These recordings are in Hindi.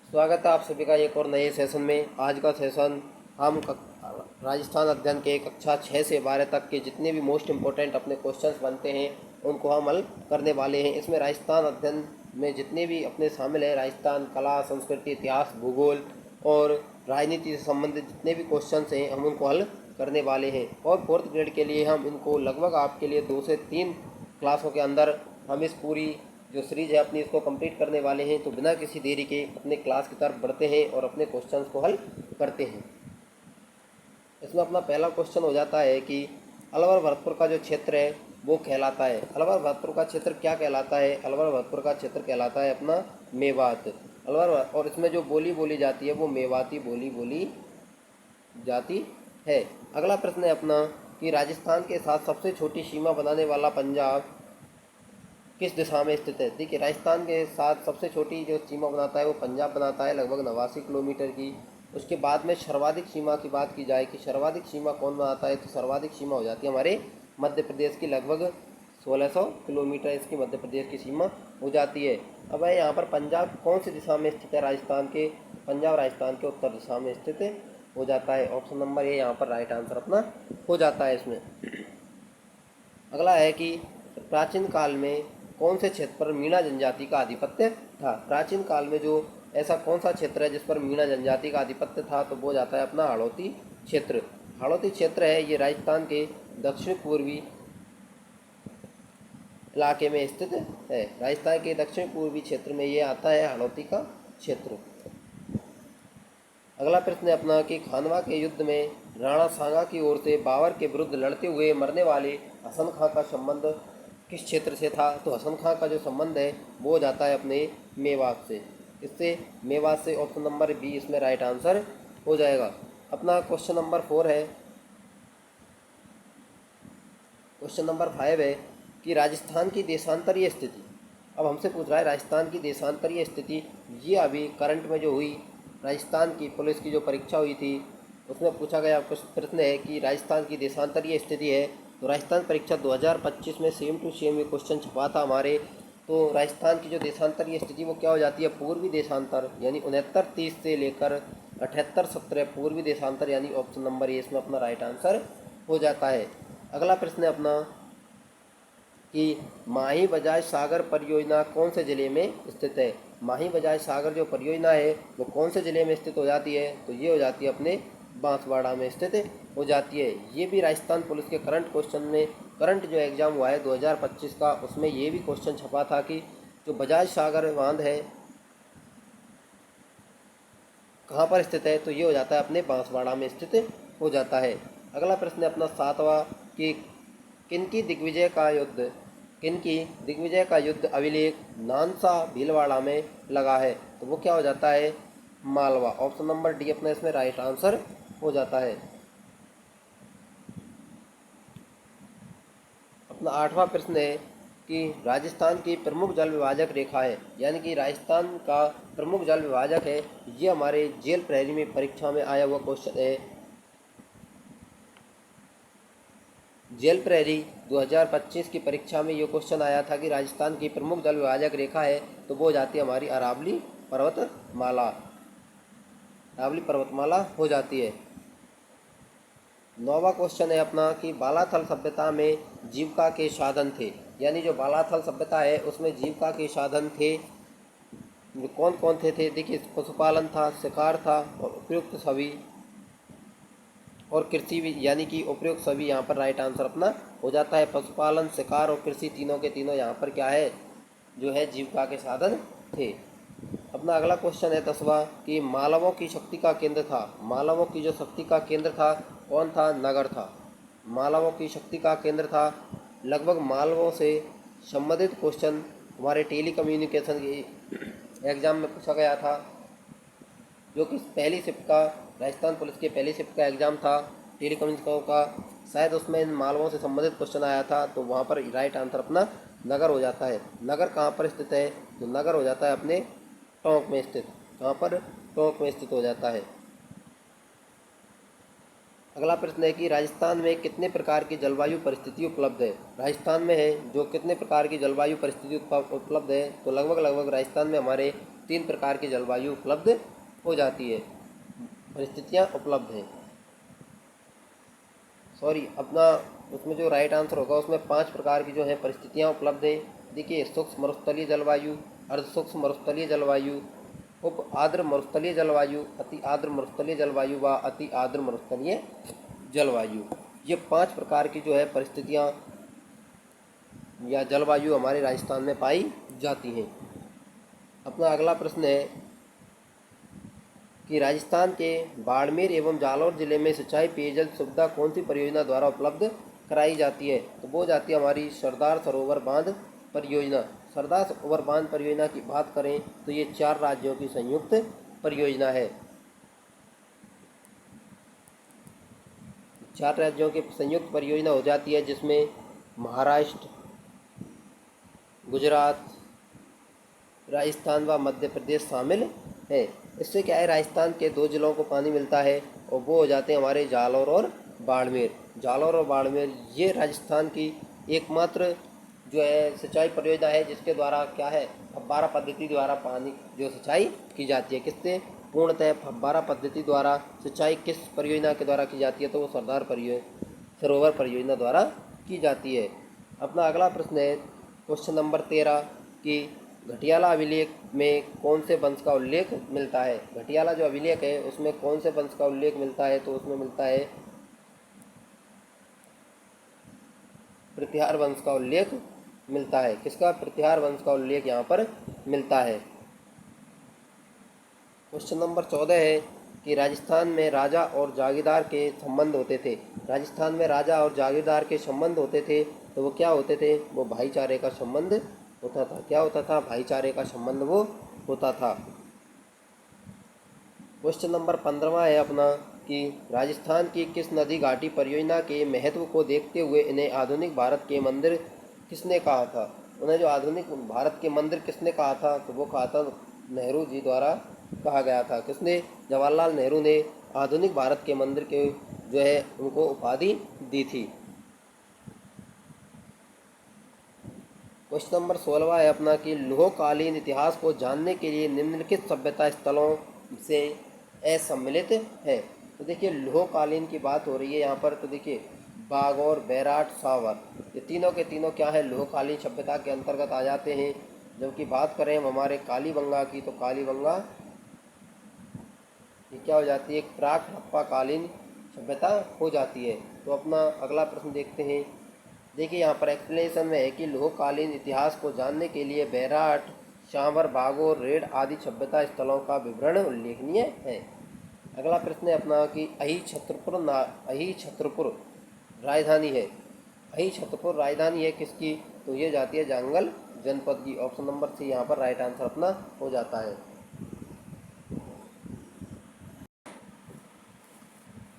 स्वागत है आप सभी का एक और नए सेशन में। आज का सेशन हम राजस्थान अध्ययन के कक्षा 6 से 12 तक के जितने भी मोस्ट इम्पोर्टेंट अपने क्वेश्चंस बनते हैं उनको हम हल करने वाले हैं। इसमें राजस्थान अध्ययन में जितने भी अपने शामिल हैं, राजस्थान कला, संस्कृति, इतिहास, भूगोल और राजनीति से संबंधित जितने भी क्वेश्चंस हैं हम उनको हल करने वाले हैं। और फोर्थ ग्रेड के लिए हम इनको लगभग आपके लिए 2 से 3 क्लासों के अंदर हम इस पूरी जो सीरीज है अपनी इसको कंप्लीट करने वाले हैं। तो बिना किसी देरी के अपने क्लास की तरफ बढ़ते हैं और अपने क्वेश्चंस को हल करते हैं। इसमें अपना पहला क्वेश्चन हो जाता है कि अलवर भरतपुर का जो क्षेत्र है वो कहलाता है। अलवर भरतपुर का क्षेत्र क्या कहलाता है? अलवर भरतपुर का क्षेत्र कहलाता है अपना मेवात। अलवर और इसमें जो बोली बोली जाती है वो मेवाती बोली बोली जाती है। अगला प्रश्न है अपना कि राजस्थान के साथ सबसे छोटी सीमा बनाने वाला पंजाब किस दिशा में स्थित है? देखिए, राजस्थान के साथ सबसे छोटी जो सीमा बनाता है वो पंजाब बनाता है, लगभग 89 किलोमीटर की। उसके बाद में सर्वाधिक सीमा की बात की जाए कि सर्वाधिक सीमा कौन बनाता है, तो सर्वाधिक सीमा हो जाती है हमारे मध्य प्रदेश की, लगभग 1600 किलोमीटर इसकी मध्य प्रदेश की सीमा हो जाती है। अब है यहाँ पर पंजाब कौन सी दिशा में स्थित है? राजस्थान के पंजाब राजस्थान के उत्तर दिशा में स्थित हो जाता है। ऑप्शन नंबर ए यहाँ पर राइट आंसर अपना हो जाता है इसमें। अगला है कि प्राचीन काल में कौन से क्षेत्र पर मीणा जनजाति का आधिपत्य था? प्राचीन काल में जो ऐसा कौन सा क्षेत्र है जिस पर मीणा जनजाति का आधिपत्य था, तो वो जाता है अपना हाड़ौती क्षेत्र। हाड़ौती क्षेत्र है ये राजस्थान के दक्षिण पूर्वी इलाके में स्थित है। राजस्थान के दक्षिण पूर्वी क्षेत्र में ये आता है हाड़ौती का क्षेत्र। अगला प्रश्न है अपना कि खानवा के युद्ध में राणा सांगा की ओर से बाबर के विरुद्ध लड़ते हुए मरने वाले हसन खां का संबंध किस क्षेत्र से था? तो हसन खां का जो संबंध है वो हो जाता है अपने मेवात से। इससे मेवात से ऑप्शन नंबर बी इसमें राइट आंसर हो जाएगा। अपना क्वेश्चन नंबर 4 है, क्वेश्चन नंबर 5 है कि राजस्थान की देशांतरीय स्थिति। अब हमसे पूछ रहा है राजस्थान की देशांतरीय स्थिति। ये अभी करंट में जो हुई राजस्थान की पुलिस की जो परीक्षा हुई थी उसमें पूछा गया प्रश्न है कि राजस्थान की देशांतरीय स्थिति है। तो राजस्थान परीक्षा 2025 में सेम टू सेम ये क्वेश्चन छपा था हमारे। तो राजस्थान की जो देशांतरीय स्थिति वो क्या हो जाती है? पूर्वी देशांतर, यानी 69-30 से लेकर 78-17 पूर्वी देशांतर, यानी ऑप्शन नंबर ए इसमें अपना राइट आंसर हो जाता है। अगला प्रश्न है अपना कि माही बजाज सागर परियोजना कौन से ज़िले में स्थित है? माही बजाज सागर जो परियोजना है वो कौन से ज़िले में स्थित हो जाती है? तो ये हो जाती है अपने बांसवाड़ा में स्थित हो जाती है। ये भी राजस्थान पुलिस के करंट क्वेश्चन में, करंट जो एग्ज़ाम हुआ है 2025 का, उसमें ये भी क्वेश्चन छपा था कि जो बजाज सागर बांध है कहाँ पर स्थित है? तो ये हो जाता है अपने बांसवाड़ा में स्थित हो जाता है। अगला प्रश्न है अपना 7वां कि किनकी दिग्विजय का युद्ध अभिलेख नानसा भीलवाड़ा में लगा है? तो वो क्या हो जाता है? मालवा। ऑप्शन नंबर डी अपना इसमें राइट आंसर हो जाता है। अपना 8वां प्रश्न है कि राजस्थान की प्रमुख जल विभाजक रेखा है, यानी कि राजस्थान का प्रमुख जल विभाजक है। ये हमारे जेल प्रहरी में परीक्षा में आया हुआ क्वेश्चन है। जेल प्रहरी 2025 की परीक्षा में ये क्वेश्चन आया था कि राजस्थान की प्रमुख जल विभाजक रेखा है, तो वो जाती है हमारी अरावली पर्वतमाला। अरावली पर्वतमाला हो जाती है। 9वां क्वेश्चन है अपना कि बालाथल सभ्यता में जीविका के साधन थे, यानी जो बालाथल सभ्यता है उसमें जीविका के साधन थे जो कौन कौन थे? देखिए, पशुपालन था, शिकार था और उपयुक्त सभी और कृषि भी, यानी कि उपयुक्त सभी यहाँ पर राइट आंसर अपना हो जाता है। पशुपालन, शिकार और कृषि तीनों के तीनों यहाँ पर क्या है, जो है जीविका के साधन थे। अपना अगला क्वेश्चन है 10वां कि मालवों की शक्ति का केंद्र था। मालवों की जो शक्ति का केंद्र था कौन था? नगर था। मालवों की शक्ति का केंद्र था। लगभग मालवों से संबंधित क्वेश्चन हमारे टेली कम्युनिकेशन के एग्ज़ाम में पूछा गया था, जो कि पहली शिफ्ट का, राजस्थान पुलिस के पहली शिफ्ट का एग्ज़ाम था टेली कम्युनिकेशन का। शायद उसमें इन मालवों से संबंधित क्वेश्चन आया था, तो वहाँ पर राइट आंसर अपना नगर हो जाता है। नगर कहाँ पर स्थित है? तो नगर हो जाता है अपने टोंक में स्थित। कहाँ पर? टोंक में स्थित हो जाता है। अगला प्रश्न है कि राजस्थान में कितने प्रकार की जलवायु परिस्थिति उपलब्ध है? राजस्थान में है जो कितने प्रकार की जलवायु परिस्थिति उपलब्ध है? तो लगभग राजस्थान में हमारे तीन प्रकार की जलवायु उपलब्ध हो जाती है, परिस्थितियाँ उपलब्ध हैं। सॉरी, अपना उसमें जो राइट आंसर होगा उसमें 5 प्रकार की जो है परिस्थितियाँ उपलब्ध हैं। देखिए, सूक्ष्म मरुस्थलीय जलवायु, अर्ध सूक्ष्म मरुस्थलीय जलवायु, उप आर्द्र मरुस्थलीय जलवायु, अति आर्द्र मरुस्थलीय जलवायु व अति आर्द्र मरुस्थलीय जलवायु। ये 5 प्रकार की जो है परिस्थितियाँ या जलवायु हमारे राजस्थान में पाई जाती हैं। अपना अगला प्रश्न है कि राजस्थान के बाड़मेर एवं जालौर जिले में सिंचाई पेयजल सुविधा कौन सी परियोजना द्वारा उपलब्ध कराई जाती है? तो वो जाती है हमारी सरदार सरोवर बांध परियोजना। सरदार सरोवर बांध परियोजना की बात करें तो ये 4 राज्यों की संयुक्त परियोजना है। 4 राज्यों की संयुक्त परियोजना हो जाती है, जिसमें महाराष्ट्र, गुजरात, राजस्थान व मध्य प्रदेश शामिल है। इससे क्या है, राजस्थान के 2 जिलों को पानी मिलता है और वो हो जाते हैं हमारे जालौर और बाड़मेर। जालौर और बाड़मेर ये राजस्थान की एकमात्र जो है सिंचाई परियोजना है, जिसके द्वारा क्या है, फव्वारा पद्धति द्वारा पानी जो सिंचाई की जाती है। किससे? पूर्णतः फव्वारा पद्धति द्वारा सिंचाई किस परियोजना के द्वारा की जाती है? तो वो सरदार सरोवर परियोजना द्वारा की जाती है। अपना अगला प्रश्न है क्वेश्चन नंबर 13 कि घटियाला अभिलेख में कौन से वंश का उल्लेख मिलता है? घटियाला जो अभिलेख है उसमें कौन से वंश का उल्लेख मिलता है? तो उसमें मिलता है प्रतिहार वंश का उल्लेख मिलता है। किसका? प्रतिहार वंश का उल्लेख यहाँ पर मिलता है। क्वेश्चन नंबर 14 है कि राजस्थान में राजा और जागीरदार के संबंध होते थे। राजस्थान में राजा और जागीरदार के संबंध होते थे, तो वो क्या होते थे? वो भाईचारे का संबंध होता था। क्या होता था? भाईचारे का संबंध वो होता था। क्वेश्चन नंबर 15 है अपना कि राजस्थान की किस नदी घाटी परियोजना के महत्व को देखते हुए इन्हें आधुनिक भारत के मंदिर किसने कहा था? उन्हें जो आधुनिक भारत के मंदिर किसने कहा था? तो वो कहा था नेहरू जी द्वारा कहा गया था। किसने? जवाहरलाल नेहरू ने आधुनिक भारत के मंदिर के जो है उनको उपाधि दी थी। क्वेश्चन नंबर 16 है अपना कि लौहकालीन इतिहास को जानने के लिए निम्नलिखित सभ्यता स्थलों से असम्मिलित है। तो देखिए, लौहकालीन की बात हो रही है यहाँ पर। तो देखिए, बागौर, बैराट, सावर, ये तीनों के तीनों क्या है, लौहकालीन सभ्यता के अंतर्गत आ जाते हैं। जबकि बात करें हम हमारे कालीबंगा की, तो कालीबंगा ये क्या हो जाती है? एक प्राक हड़प्पाकालीन सभ्यता हो जाती है। तो अपना अगला प्रश्न देखते हैं। देखिए, यहाँ पर एक्सप्लेनेशन में है कि लौहकालीन इतिहास को जानने के लिए बैराट, सांवर, बागोर, रेड आदि सभ्यता स्थलों का विवरण उल्लेखनीय है। अगला प्रश्न है अपना कि अही छत्रपुर राजधानी है। अही छत्रपुर राजधानी है किसकी? तो ये जाती है जांगल जनपद की। ऑप्शन नंबर सी यहाँ पर राइट आंसर अपना हो जाता है।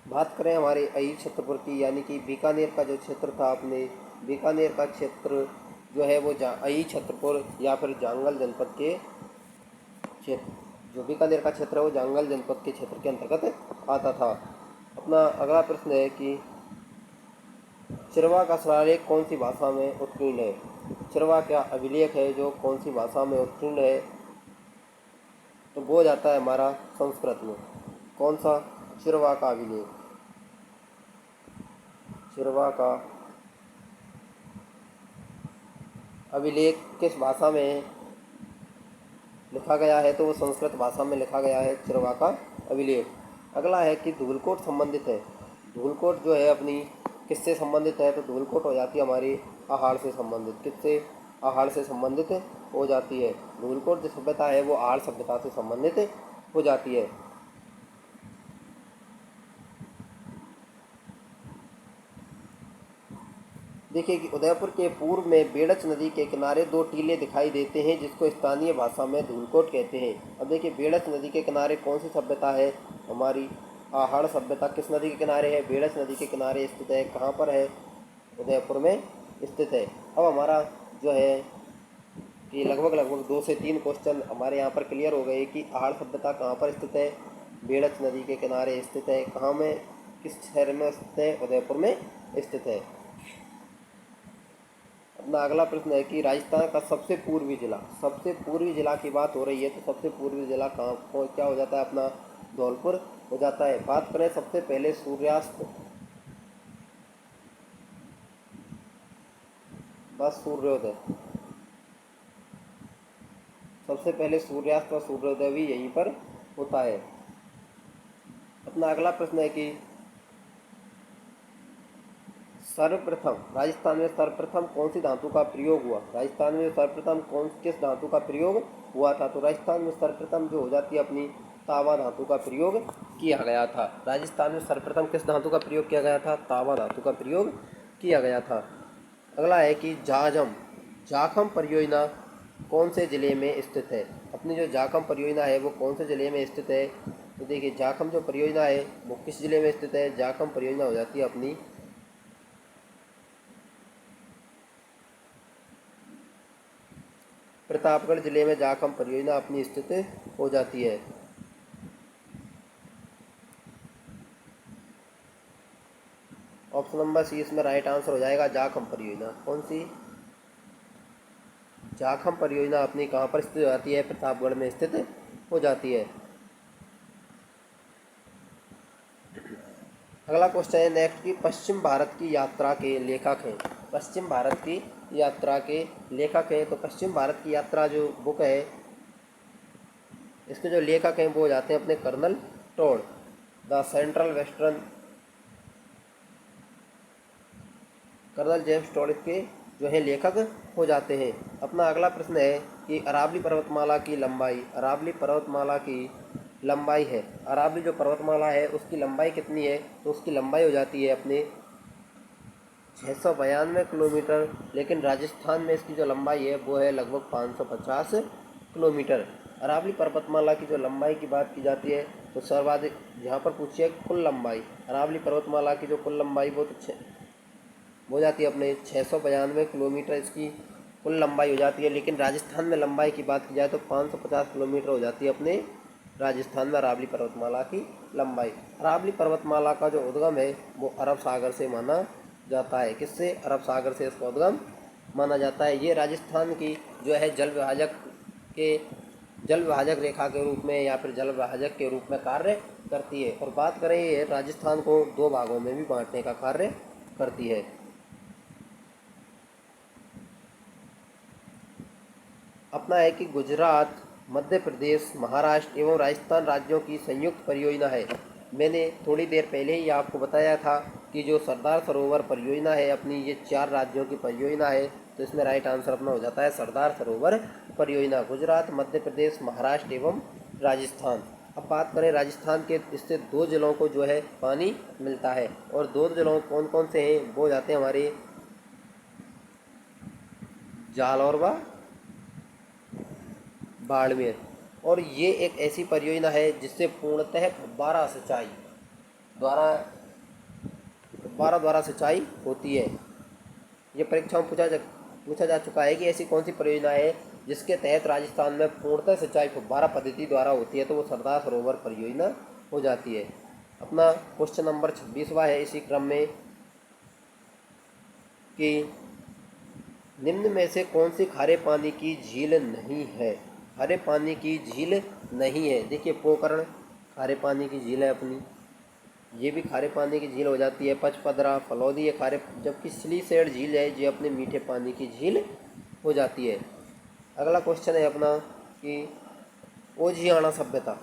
बात करें हमारे अही छत्रपुर की, यानी कि बीकानेर का जो क्षेत्र था, अपने बीकानेर का क्षेत्र जो है वो अही छत्रपुर या फिर जांगल जनपद के क्षेत्र, जो बीकानेर का क्षेत्र है वो जांगल जनपद के क्षेत्र के अंतर्गत आता था। अपना अगला प्रश्न है कि चिरवा का शिलालेख कौन सी भाषा में उत्कीर्ण है? चिरवा का अभिलेख है जो कौन सी भाषा में उत्कीर्ण है? तो वो जाता है हमारा संस्कृत में। कौन सा? चिरवा का अभिलेख। चिरवा का अभिलेख किस भाषा में लिखा गया है? तो वो संस्कृत भाषा में लिखा गया है, चिरवा का अभिलेख। अगला है कि धूलकोट संबंधित है। धूलकोट जो है अपनी किससे संबंधित है? तो धूलकोट हो जाती है हमारी आहार से संबंधित। किससे? आहार से संबंधित हो जाती है। धूलकोट जो सभ्यता है वो आहार सभ्यता से संबंधित हो जाती है। देखिए कि उदयपुर के पूर्व में बेड़च नदी के किनारे 2 टीले दिखाई देते हैं, जिसको स्थानीय भाषा में धूलकोट कहते हैं। अब देखिए, बेड़च नदी के किनारे कौन सी सभ्यता है? हमारी आहड़ सभ्यता। किस नदी के किनारे है? बेड़च नदी के किनारे स्थित है। कहाँ पर है? उदयपुर में स्थित है। अब हमारा जो है कि लगभग 2 से 3 क्वेश्चन हमारे यहाँ पर क्लियर हो गए कि आहड़ सभ्यता कहाँ पर स्थित है? बेड़च नदी के किनारे स्थित है। कहाँ में? किस शहर में स्थित है? उदयपुर में स्थित है। अपना अगला प्रश्न है कि राजस्थान का सबसे पूर्वी जिला की बात हो रही है, तो सबसे पूर्वी जिला क्या हो जाता है अपना? धौलपुर हो जाता है। बात करें सबसे पहले सूर्यास्त व सूर्योदय, सबसे पहले सूर्यास्त और सूर्योदय भी यहीं पर होता है। अपना अगला प्रश्न है कि सर्वप्रथम राजस्थान में सर्वप्रथम कौन सी धातु का प्रयोग हुआ? राजस्थान में सर्वप्रथम किस धातु का प्रयोग हुआ था? तो राजस्थान में सर्वप्रथम जो हो जाती है अपनी तांबा धातु का प्रयोग किया गया था। राजस्थान में सर्वप्रथम किस धातु का प्रयोग किया गया था? तांबा धातु का प्रयोग किया गया था। अगला है कि जाखम परियोजना कौन से जिले में स्थित है? अपनी जो जाखम परियोजना है वो कौन से जिले में स्थित है? तो देखिए, जाखम जो परियोजना है वो किस जिले में स्थित है? जाखम परियोजना हो जाती है अपनी प्रतापगढ़ जिले में जाखम परियोजना अपनी स्थित हो जाती है। ऑप्शन नंबर सी इसमें राइट आंसर हो जाएगा। जाखम परियोजना कौन सी? जाखम परियोजना अपनी कहाँ पर स्थित हो जाती है? प्रतापगढ़ में स्थित हो जाती है। अगला क्वेश्चन है नेक्स्ट की पश्चिम भारत की यात्रा के लेखक हैं। पश्चिम भारत की यात्रा के लेखक हैं, तो पश्चिम भारत की यात्रा जो बुक है इसके जो लेखक हैं वो हो जाते हैं अपने colonel Tod. The central western, colonel James Tod इसके जो है लेखक हो जाते हैं। अपना अगला प्रश्न है कि अरावली पर्वतमाला की लंबाई, अरावली पर्वतमाला की लंबाई है, अरावली जो पर्वतमाला है उसकी लंबाई कितनी है? तो उसकी लंबाई हो जाती है अपने 692 किलोमीटर, लेकिन राजस्थान में इसकी जो लंबाई है वो है लगभग 550 किलोमीटर। अरावली पर्वतमाला की जो लंबाई की बात की जाती है तो सर्वाधिक यहाँ पर पूछिए कुल लंबाई, अरावली पर्वतमाला की जो कुल लंबाई वो हो जाती है अपने 692 किलोमीटर इसकी कुल लंबाई हो जाती है। लेकिन राजस्थान में लंबाई की बात की जाए तो 550 किलोमीटर हो जाती है अपने राजस्थान में अरावली पर्वतमाला की लंबाई। अरावली पर्वतमाला का जो उद्गम है वो अरब सागर से माना जाता है। किससे? अरब सागर से इसका उद्गम माना जाता है। ये राजस्थान की जो है जल विभाजक रेखा के रूप में या फिर जल विभाजक के रूप में कार्य करती है। और बात करें ये राजस्थान को दो भागों में भी बांटने का कार्य करती है। अपना है कि गुजरात, मध्य प्रदेश, महाराष्ट्र एवं राजस्थान राज्यों की संयुक्त परियोजना है। मैंने थोड़ी देर पहले ही आपको बताया था कि जो सरदार सरोवर परियोजना है अपनी ये 4 राज्यों की परियोजना है, तो इसमें राइट आंसर अपना हो जाता है सरदार सरोवर परियोजना। गुजरात, मध्य प्रदेश, महाराष्ट्र एवं राजस्थान। अब बात करें राजस्थान के, इससे 2 जिलों को जो है पानी मिलता है, और 2 जिलों कौन कौन से हैं वो जाते हैं हमारे जालौर, बाड़मेर। और ये एक ऐसी परियोजना है जिससे पूर्णतः फव्वारा द्वारा सिंचाई होती है। ये परीक्षा में पूछा जा चुका है कि ऐसी कौन सी परियोजना है जिसके तहत राजस्थान में पूर्णतः सिंचाई फव्वारा पद्धति द्वारा होती है, तो वो सरदार सरोवर परियोजना हो जाती है। अपना क्वेश्चन नंबर 26वां है इसी क्रम में कि निम्न में से कौन सी खारे पानी की झील नहीं है? खारे पानी की झील नहीं है। देखिए, पोखरण खारे पानी की झील है अपनी, ये भी खारे पानी की झील हो जाती है। पचपदरा, फलौदी ये खारे, जबकि सिलीसेड झील है ये अपने मीठे पानी की झील हो जाती है। अगला क्वेश्चन है अपना कि ओजियाना सभ्यता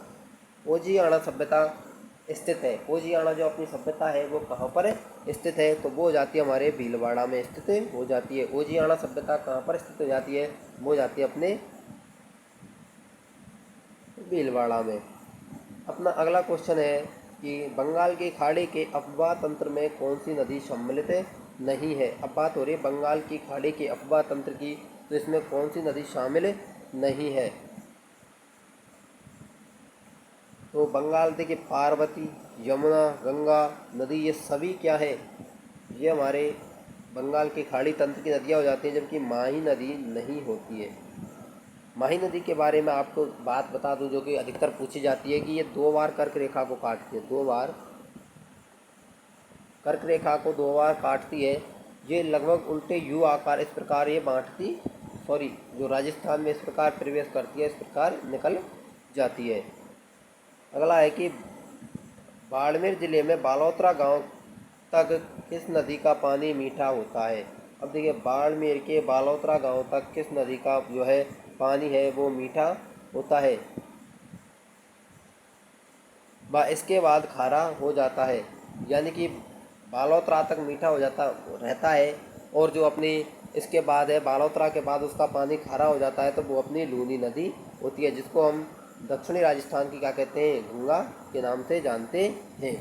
स्थित है। ओजियाना जो अपनी सभ्यता है वो कहाँ पर स्थित है? तो वो हो जाती है हमारे भीलवाड़ा में स्थित हो जाती है। ओजियाना सभ्यता कहाँ पर स्थित हो जाती है? वो हो जाती है अपने भीलवाड़ा में। अपना अगला क्वेश्चन है कि बंगाल की खाड़ी के अफवाह तंत्र में कौन सी नदी सम्मिलित नहीं है? अब बात हो रही है बंगाल की खाड़ी के अफवाह तंत्र की, तो इसमें कौन सी नदी शामिल नहीं है? तो बंगाल देखिए पार्वती, यमुना, गंगा नदी ये सभी क्या है? ये हमारे बंगाल की खाड़ी तंत्र की नदियाँ हो जाती हैं, जबकि माही नदी नहीं होती है। माही नदी के बारे में आपको बात बता दूं जो कि अधिकतर पूछी जाती है कि ये 2 बार कर्क रेखा को काटती है, 2 बार कर्क रेखा को 2 बार काटती है। ये लगभग उल्टे यू आकार इस प्रकार ये बांटती जो राजस्थान में इस प्रकार प्रवेश करती है, इस प्रकार निकल जाती है। अगला है कि बाड़मेर जिले में बालोतरा गांव तक किस नदी का पानी मीठा होता है। अब देखिए, बाड़मेर के बालोतरा गांव तक किस नदी का जो है पानी है वो मीठा होता है, व इसके बाद खारा हो जाता है। यानी कि बालोतरा तक मीठा हो जाता रहता है, और जो अपनी इसके बाद है बालोतरा के बाद उसका पानी खारा हो जाता है, तो वो अपनी लूनी नदी होती है, जिसको हम दक्षिणी राजस्थान की क्या कहते हैं, गंगा के नाम से जानते हैं।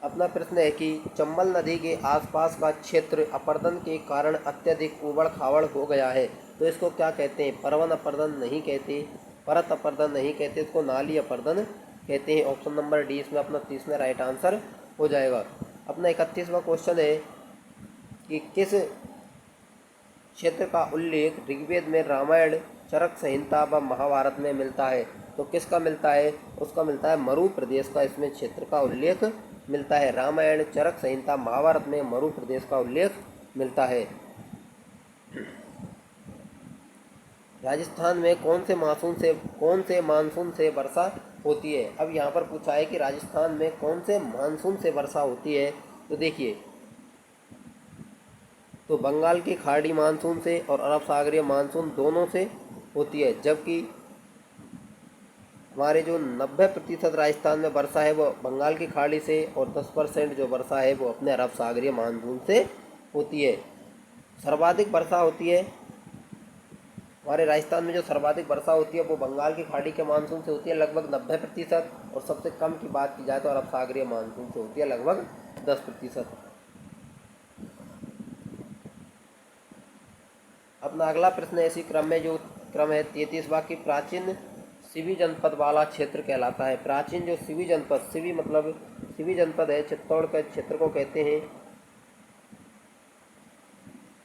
अपना प्रश्न है कि चंबल नदी के आसपास का क्षेत्र अपर्दन के कारण अत्यधिक उबड़ खाबड़ हो गया है, तो इसको क्या कहते हैं। परवन अपर्दन नहीं कहते, परत अपर्दन नहीं कहते, इसको नाली अपर्दन कहते हैं। ऑप्शन नंबर डी इसमें अपना 30 में राइट आंसर हो जाएगा। अपना 31वां क्वेश्चन है कि किस क्षेत्र का उल्लेख ऋग्वेद में रामायण, चरक संहिता व महाभारत में मिलता है। तो किसका मिलता है, उसका मिलता है मरु प्रदेश का, इसमें क्षेत्र का उल्लेख मिलता है। रामायण, चरक संहिता, महाभारत में मरु प्रदेश का उल्लेख मिलता है। राजस्थान में कौन से मानसून से वर्षा होती है। अब यहाँ पर पूछा है कि राजस्थान में कौन से मानसून से वर्षा होती है। तो देखिए, तो बंगाल की खाड़ी मानसून से और अरब सागरीय मानसून दोनों से होती है, जबकि हमारे जो 90% राजस्थान में वर्षा है वो बंगाल की खाड़ी से, और 10% जो वर्षा है वो अपने अरब सागरीय मानसून से होती है। सर्वाधिक वर्षा होती है हमारे राजस्थान में, जो सर्वाधिक वर्षा होती है वो बंगाल की खाड़ी के मानसून से होती है लगभग 90%, और सबसे कम की बात की जाए तो अरब सागरीय मानसून से होती है लगभग 10%। अपना अगला प्रश्न इसी क्रम में जो क्रम है 33वां की प्राचीन सिवी जनपद वाला क्षेत्र कहलाता है। प्राचीन जो सिवी जनपद, सिवी मतलब सिवी जनपद है, चित्तौड़ के क्षेत्र को कहते हैं,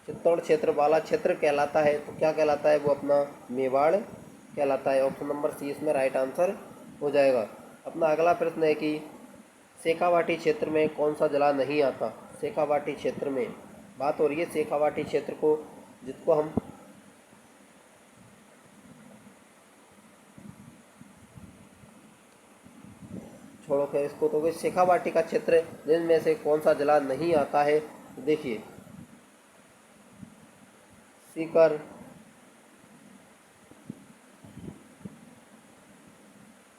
चित्तौड़ क्षेत्र वाला क्षेत्र कहलाता है। तो क्या कहलाता है वो अपना मेवाड़ कहलाता है। ऑप्शन नंबर सी इसमें राइट आंसर हो जाएगा। अपना अगला प्रश्न है कि शेखावाटी क्षेत्र में कौन सा जिला नहीं आता। शेखावाटी क्षेत्र में बात हो रही है, शेखावाटी क्षेत्र को जिसको हम छोड़ो खैर इसको, तो शेखावाटी का क्षेत्र जिनमें से कौन सा जिला नहीं आता है। तो देखिए, सीकर,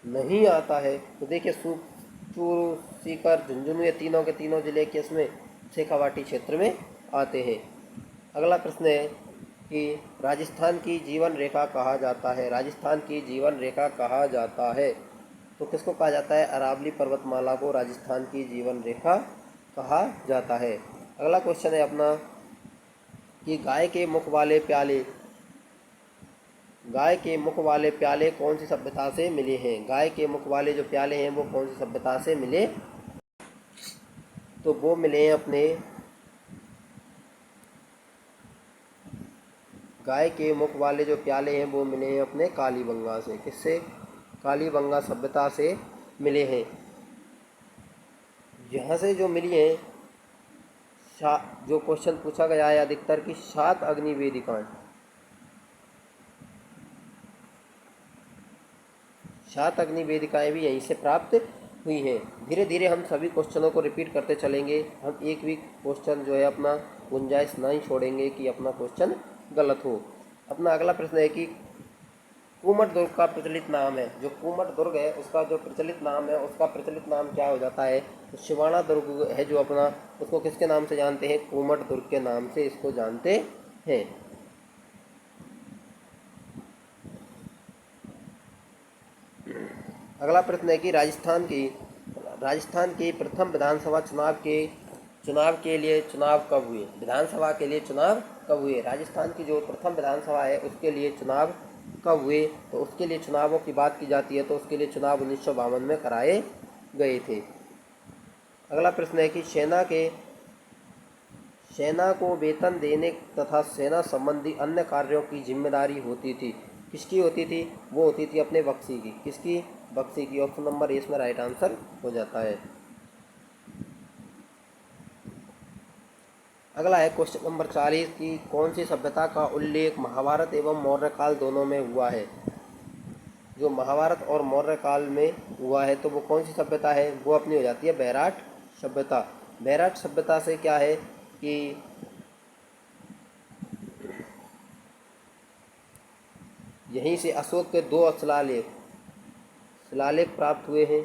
नहीं आता है। तो देखिए, चूरू, सीकर, झुंझुनू, ये तीनों के तीनों जिले के इसमें शेखावाटी क्षेत्र में आते हैं। अगला प्रश्न है कि राजस्थान की जीवन रेखा कहा जाता है। राजस्थान की जीवन रेखा कहा जाता है, तो किसको कहा जाता है। अरावली पर्वतमाला को राजस्थान की जीवन रेखा कहा जाता है। अगला क्वेश्चन है अपना कि गाय के मुख वाले प्याले कौन सी सभ्यता से मिले हैं। गाय के मुख वाले जो प्याले हैं वो कौन सी सभ्यता से मिले। तो वो मिले हैं अपने गाय के मुख वाले जो प्याले हैं वो मिले हैं अपने कालीबंगा से। किससे, कालीबंगा सभ्यता से मिले हैं। यहाँ से जो मिली हैं, जो क्वेश्चन पूछा गया है अधिकतर की 7 अग्निवेदिकाएं, 7 अग्निवेदिकाएं भी यहीं से प्राप्त हुई हैं। धीरे धीरे हम सभी क्वेश्चनों को रिपीट करते चलेंगे। हम एक भी क्वेश्चन जो है अपना गुंजाइश नहीं छोड़ेंगे कि अपना क्वेश्चन गलत हो। अपना अगला प्रश्न है कि कुमट दुर्ग का प्रचलित नाम है। जो कुमट दुर्ग है उसका जो प्रचलित नाम है, उसका प्रचलित नाम क्या हो जाता है। तो शिवाना दुर्ग है जो अपना, उसको किसके नाम से जानते हैं, कुमट दुर्ग के नाम से इसको जानते हैं। अगला प्रश्न है कि राजस्थान के प्रथम विधानसभा चुनाव के लिए चुनाव कब हुए। विधानसभा के लिए चुनाव कब हुए। राजस्थान की जो प्रथम विधानसभा है उसके लिए चुनाव कब हुए। तो उसके लिए चुनावों की बात की जाती है तो उसके लिए चुनाव 1952 में कराए गए थे। अगला प्रश्न है कि सेना को वेतन देने तथा सेना संबंधी अन्य कार्यों की जिम्मेदारी होती थी। किसकी होती थी? वो होती थी अपने बक्सी की। किसकी? बक्सी की। ऑप्शन नंबर ए इसमें राइट आंसर हो जाता है। अगला है क्वेश्चन नंबर 40 की कौन सी सभ्यता का उल्लेख महाभारत एवं मौर्य काल दोनों में हुआ है? जो महाभारत और मौर्य काल में हुआ है तो वो कौन सी सभ्यता है? वो अपनी हो जाती है बैराट सभ्यता। बैराट सभ्यता से क्या है कि यहीं से अशोक के 2 शिलालेख प्राप्त हुए हैं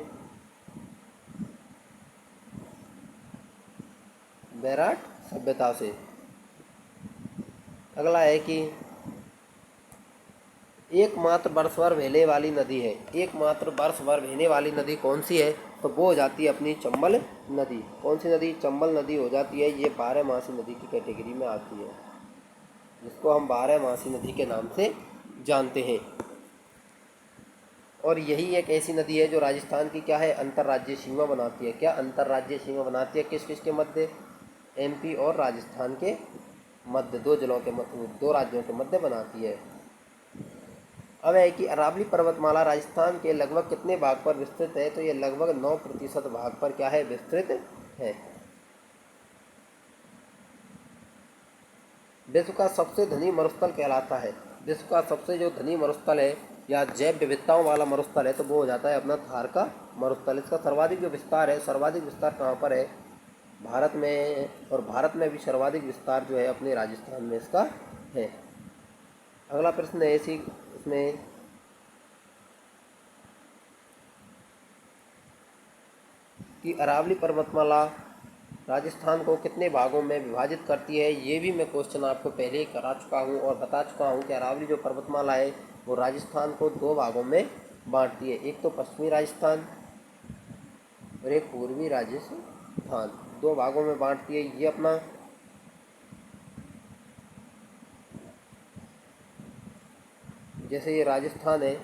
बैराट सभ्यता से। अगला है कि एकमात्र वर्ष भर बहने वाली नदी है। एकमात्र वर्ष भर बहने वाली नदी कौन सी है? तो वो हो जाती है अपनी चंबल नदी। कौन सी नदी? चंबल नदी हो जाती है। ये 12मासी नदी की कैटेगरी में आती है, जिसको हम 12मासी नदी के नाम से जानते हैं। और यही एक ऐसी नदी है जो राजस्थान की क्या है? अंतर्राज्यीय सीमा बनाती है। क्या अंतर्राज्यीय सीमा बनाती है? किस किस के मध्य? एमपी और राजस्थान के मध्य, 2 जिलों के मध्य, 2 राज्यों के मध्य बनाती है। अब है कि अरावली पर्वतमाला राजस्थान के लगभग कितने भाग पर विस्तृत है? तो ये लगभग 9% भाग पर क्या है? विस्तृत है। विश्व का सबसे धनी मरुस्थल कहलाता है। विश्व का सबसे जो धनी मरुस्थल है या जैव विविधताओं वाला मरुस्थल है तो वो हो जाता है अपना थार का मरुस्थल। इसका सर्वाधिक जो विस्तार है, सर्वाधिक विस्तार कहाँ पर है? भारत में। और भारत में भी सर्वाधिक विस्तार जो है अपने राजस्थान में इसका है। अगला प्रश्न है इसी इसमें कि अरावली पर्वतमाला राजस्थान को कितने भागों में विभाजित करती है? ये भी मैं क्वेश्चन आपको पहले ही करा चुका हूँ और बता चुका हूँ कि अरावली जो पर्वतमाला है वो राजस्थान को 2 भागों में बांटती है। एक तो पश्चिमी राजस्थान और एक पूर्वी राजस्थान, 2 भागों में बांटती है। ये अपना जैसे ये राजस्थान है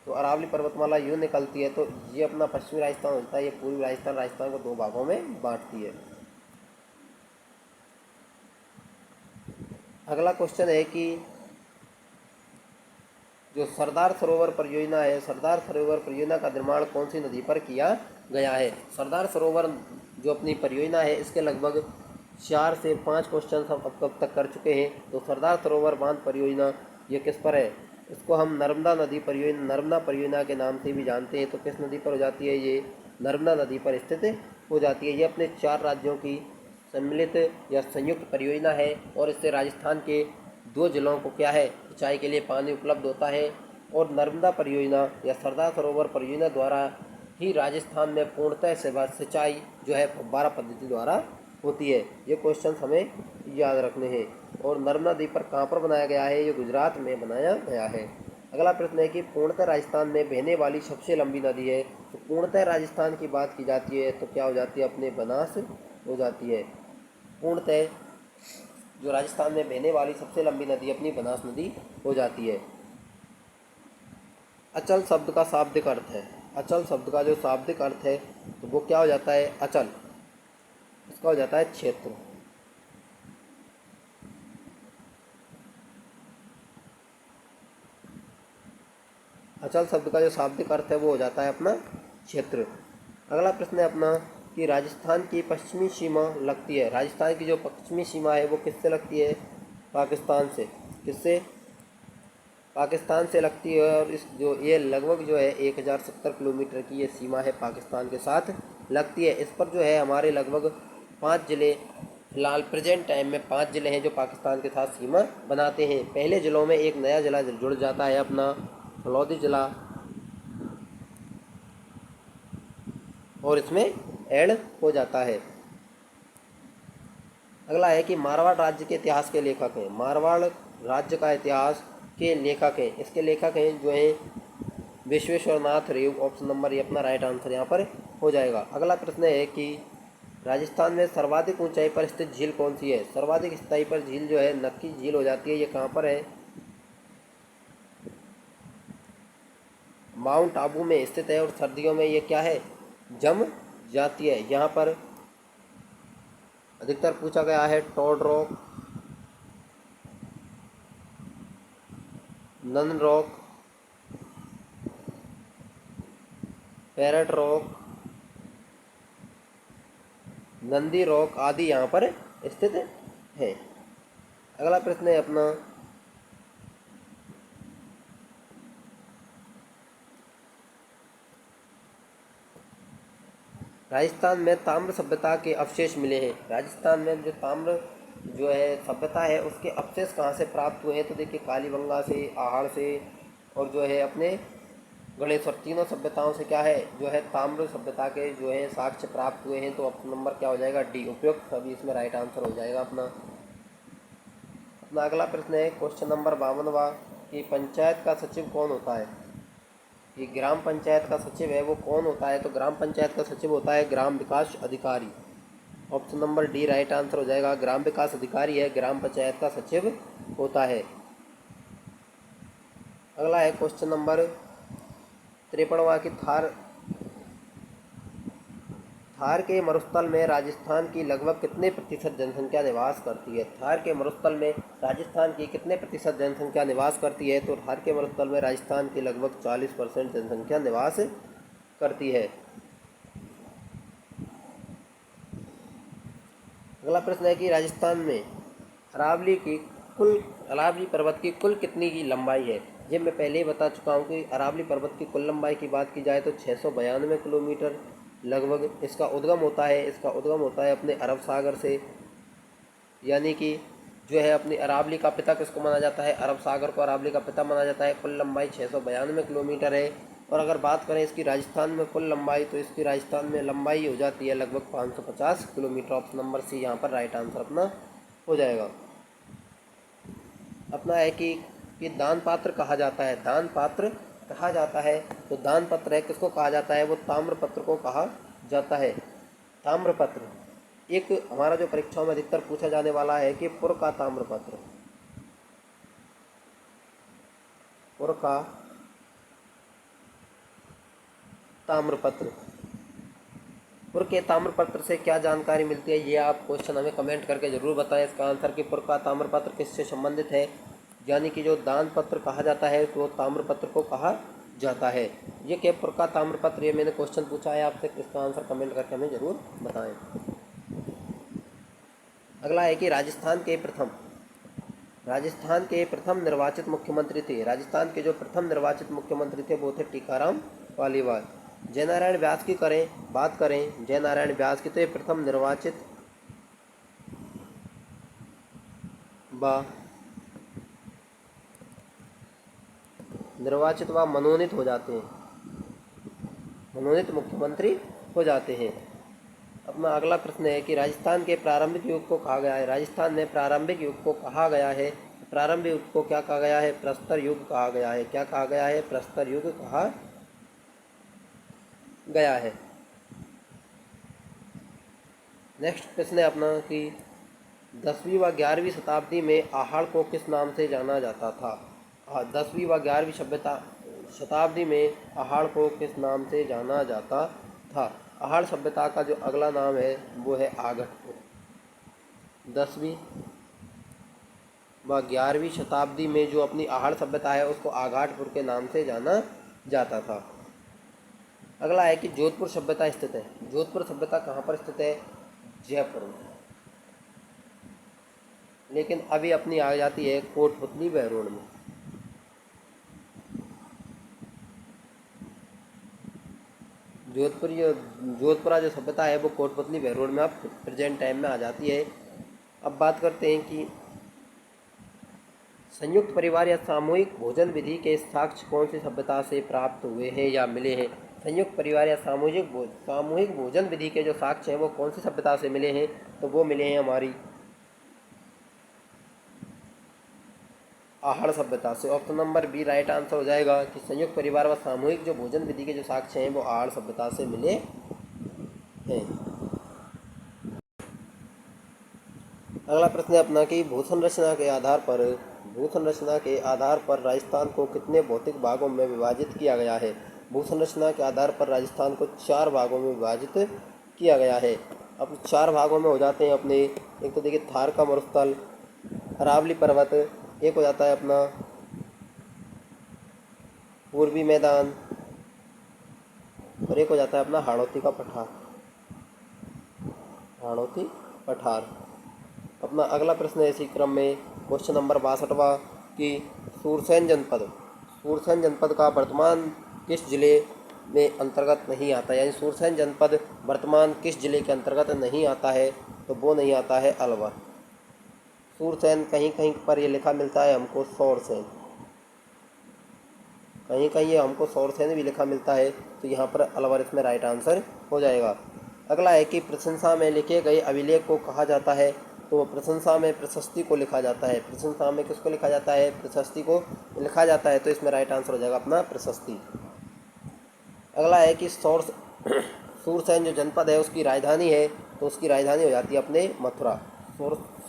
तो अरावली पर्वतमाला यूँ निकलती है तो ये अपना पश्चिमी राजस्थान होता है। ये पूर्वी राजस्थान, राजस्थान को 2 भागों में बांटती है। अगला क्वेश्चन है कि जो सरदार सरोवर परियोजना है, सरदार सरोवर परियोजना का निर्माण कौन सी नदी पर किया गया है? सरदार सरोवर जो अपनी परियोजना है इसके लगभग 4 से 5 क्वेश्चन हम अब तक कर चुके हैं। तो सरदार सरोवर बांध परियोजना ये किस पर है? इसको हम नर्मदा नदी परियोजना, नर्मदा परियोजना के नाम से भी जानते हैं। तो किस नदी पर हो जाती है? ये नर्मदा नदी पर स्थित हो जाती है। ये अपने 4 राज्यों की सम्मिलित या संयुक्त परियोजना है और इससे राजस्थान के 2 जिलों को क्या है? सिंचाई के लिए पानी उपलब्ध होता है। और नर्मदा परियोजना या सरदार सरोवर परियोजना द्वारा ही राजस्थान में पूर्णतः सिंचाई जो है फव्वारा पद्धति द्वारा होती है। ये क्वेश्चन हमें याद रखने हैं। और नर्मदा नदी पर कहाँ पर बनाया गया है? ये गुजरात में बनाया गया है। अगला प्रश्न है कि पूर्णतः राजस्थान में बहने वाली सबसे लंबी नदी है। तो पूर्णतः राजस्थान की बात की जाती है तो क्या हो जाती है? अपने बनास हो जाती है। पूर्णतः जो राजस्थान में बहने वाली सबसे लंबी नदी अपनी बनास नदी हो जाती है। अचल शब्द का शाब्दिक अर्थ है। अचल शब्द का जो शाब्दिक अर्थ है तो वो क्या हो जाता है? अचल। इसका हो जाता है क्षेत्र। अचल शब्द का जो शाब्दिक अर्थ है वो हो जाता है अपना क्षेत्र। अगला प्रश्न है अपना कि राजस्थान की पश्चिमी सीमा लगती है। राजस्थान की जो पश्चिमी सीमा है वो किससे लगती है? पाकिस्तान से। किससे? पाकिस्तान से लगती है। और इस जो ये लगभग जो है 1070 किलोमीटर की ये सीमा है पाकिस्तान के साथ लगती है। इस पर जो है हमारे लगभग 5 ज़िले फिलहाल प्रेजेंट टाइम में 5 ज़िले हैं जो पाकिस्तान के साथ सीमा बनाते हैं। पहले ज़िलों में एक नया ज़िला जुड़ जाता है अपना फलौदी ज़िला और इसमें ऐड हो जाता है। अगला है कि मारवाड़ राज्य के इतिहास के लेखक हैं। मारवाड़ राज्य का इतिहास के लेखक हैं, इसके लेखक हैं जो हैं विश्वेश्वर नाथ रेव। ऑप्शन नंबर ये अपना राइट आंसर यहाँ पर हो जाएगा। अगला प्रश्न है कि राजस्थान में सर्वाधिक ऊंचाई पर स्थित झील कौन सी है? सर्वाधिक ऊंचाई पर झील जो है नक्की झील हो जाती है। ये कहाँ पर है? माउंट आबू में स्थित है और सर्दियों में ये क्या है? जम जाती है। यहाँ पर अधिकतर पूछा गया है toad rock, nun rock, parrot rock, Nandi rock आदि यहाँ पर स्थित है। अगला प्रश्न है अपना, राजस्थान में ताम्र सभ्यता के अवशेष मिले हैं। राजस्थान में जो ताम्र जो है सभ्यता है उसके अवशेष कहाँ से प्राप्त हुए हैं? तो देखिए कालीबंगा से, आहड़ से और जो है अपने गणेश्वर, तीनों सभ्यताओं से क्या है जो है ताम्र सभ्यता के जो है साक्ष्य प्राप्त हुए हैं। तो अपना नंबर क्या हो जाएगा? डी, उपयुक्त अभी इसमें राइट आंसर हो जाएगा अपना। अपना अगला प्रश्न है क्वेश्चन नंबर 52वां कि पंचायत का सचिव कौन होता है? कि ग्राम पंचायत का सचिव है वो कौन होता है? तो ग्राम पंचायत का सचिव होता है ग्राम विकास अधिकारी। Option number D right answer हो जाएगा। ग्राम विकास अधिकारी है ग्राम पंचायत का सचिव होता है। अगला है क्वेश्चन नंबर 53वां कि थार के मरुस्थल में राजस्थान की लगभग कितने प्रतिशत जनसंख्या निवास करती है? थार के मरुस्थल में राजस्थान की कितने प्रतिशत जनसंख्या निवास करती है? तो थार के मरुस्थल में राजस्थान की लगभग 40% जनसंख्या निवास करती है। अगला प्रश्न है कि राजस्थान में अरावली पर्वत की कुल कितनी की लंबाई है? ये मैं पहले ही बता चुका हूँ कि अरावली पर्वत की कुल लंबाई की बात की जाए तो 692 किलोमीटर लगभग इसका उद्गम होता है। इसका उद्गम होता है अपने अरब सागर से, यानी कि जो है अपनी अरावली का पिता किसको माना जाता है? अरब सागर को अरावली का पिता माना जाता है। कुल लंबाई 692 किलोमीटर है। और अगर बात करें इसकी राजस्थान में कुल लंबाई, तो इसकी राजस्थान में लंबाई हो जाती है लगभग 550 किलोमीटर। ऑप्शन नंबर सी यहाँ पर राइट आंसर अपना हो जाएगा। अपना है कि दान पात्र कहा जाता है। दान पात्र कहा जाता है तो दान पत्र है किसको कहा जाता है? वो ताम्र पत्र को कहा जाता है। ताम्र पत्र एक हमारा जो परीक्षाओं में अधिकतर पूछा जाने वाला है कि पुर का ताम्र पत्र, पुर का ताम्र पत्र, पुर के ताम्र पत्र से क्या जानकारी मिलती है? ये आप क्वेश्चन हमें कमेंट करके ज़रूर बताएं इसका आंसर कि पुर का ताम्र पत्र किससे संबंधित है। यानी कि जो दान पत्र कहा जाता है तो ताम्र पत्र को कहा जाता है। ये क्या पुर का ताम्र पत्र, ये मैंने क्वेश्चन पूछा है आपसे, इसका आंसर कमेंट करके हमें ज़रूर बताएं। अगला है कि राजस्थान के प्रथम निर्वाचित मुख्यमंत्री थे। राजस्थान के जो प्रथम निर्वाचित मुख्यमंत्री थे वो थे टीकाराम पालीवाल। जयनारायण व्यास की बात करें, जयनारायण व्यास की तो ये प्रथम निर्वाचित व मनोनीत हो जाते हैं, मनोनीत मुख्यमंत्री हो जाते हैं। अपना अगला प्रश्न है कि राजस्थान के प्रारंभिक युग को कहा गया है। राजस्थान में प्रारंभिक युग को कहा गया है, प्रारंभिक युग को क्या कहा गया है? प्रस्तर युग कहा गया है। क्या कहा गया है? प्रस्तर युग कहा गया है। नेक्स्ट प्रश्न है अपना कि 10वीं व 11वीं शताब्दी में आहड़ को किस नाम से जाना जाता था? 10वीं व 11वीं शताब्दी में आहड़ को किस नाम से जाना जाता था? आहड़ सभ्यता का जो अगला नाम है वो है आगटपुर। 10वीं व 11वीं शताब्दी में जो अपनी आहड़ सभ्यता है उसको आगाटपुर के नाम से जाना जाता था। अगला है कि जोधपुर सभ्यता स्थित है। जोधपुर सभ्यता कहाँ पर स्थित है? जयपुर में। लेकिन अभी अपनी आ जाती है कोटपुतली बहरोड में। जोधपुरा जो सभ्यता है वो कोटपुतली बहरोड में अब प्रेजेंट टाइम में आ जाती है। अब बात करते हैं कि संयुक्त परिवार या सामूहिक भोजन विधि के साक्ष्य कौन सी सभ्यता से प्राप्त हुए हैं या मिले हैं? संयुक्त परिवार या सामूहिक भोजन विधि के जो साक्ष्य हैं वो कौन सी सभ्यता से मिले हैं? तो वो मिले हैं हमारी आहड़ सभ्यता से। Option number B right answer हो जाएगा कि संयुक्त परिवार व सामूहिक जो भोजन विधि के जो साक्ष्य हैं वो आहड़ सभ्यता से मिले हैं। अगला प्रश्न है अपना कि भूषण रचना के आधार पर राजस्थान को कितने भौतिक भागों में विभाजित किया गया है? भूषण रचना के आधार पर राजस्थान को 4 भागों में विभाजित किया गया है। अब 4 भागों में हो जाते हैं अपने, एक तो देखिए थार का मरुस्थल, अरावली पर्वत, एक हो जाता है अपना पूर्वी मैदान, और एक हो जाता है अपना हाड़ौती का पठार, हाड़ौती पठार। अपना अगला प्रश्न है इसी क्रम में क्वेश्चन नंबर 62वां कि सूरसैन जनपद का वर्तमान किस जिले में अंतर्गत नहीं आता, यानी सूरसैन जनपद वर्तमान किस जिले के अंतर्गत नहीं आता है, तो वो नहीं आता है अलवर। सूरसैन कहीं कहीं पर ये लिखा मिलता है हमको सौरसैन, कहीं कहीं ये हमको सौरसैन भी लिखा मिलता है, तो यहाँ पर अलवर इसमें राइट आंसर हो जाएगा। अगला है कि प्रशंसा में लिखे गए अभिलेख को कहा जाता है, तो प्रशंसा में प्रशस्ति को लिखा जाता है। प्रशंसा में किसको लिखा जाता है, प्रशस्ति को लिखा जाता है, तो इसमें राइट आंसर हो जाएगा अपना प्रशस्ति। अगला है कि सूरसैन जो जनपद है उसकी राजधानी है, तो उसकी राजधानी हो जाती है अपने मथुरा।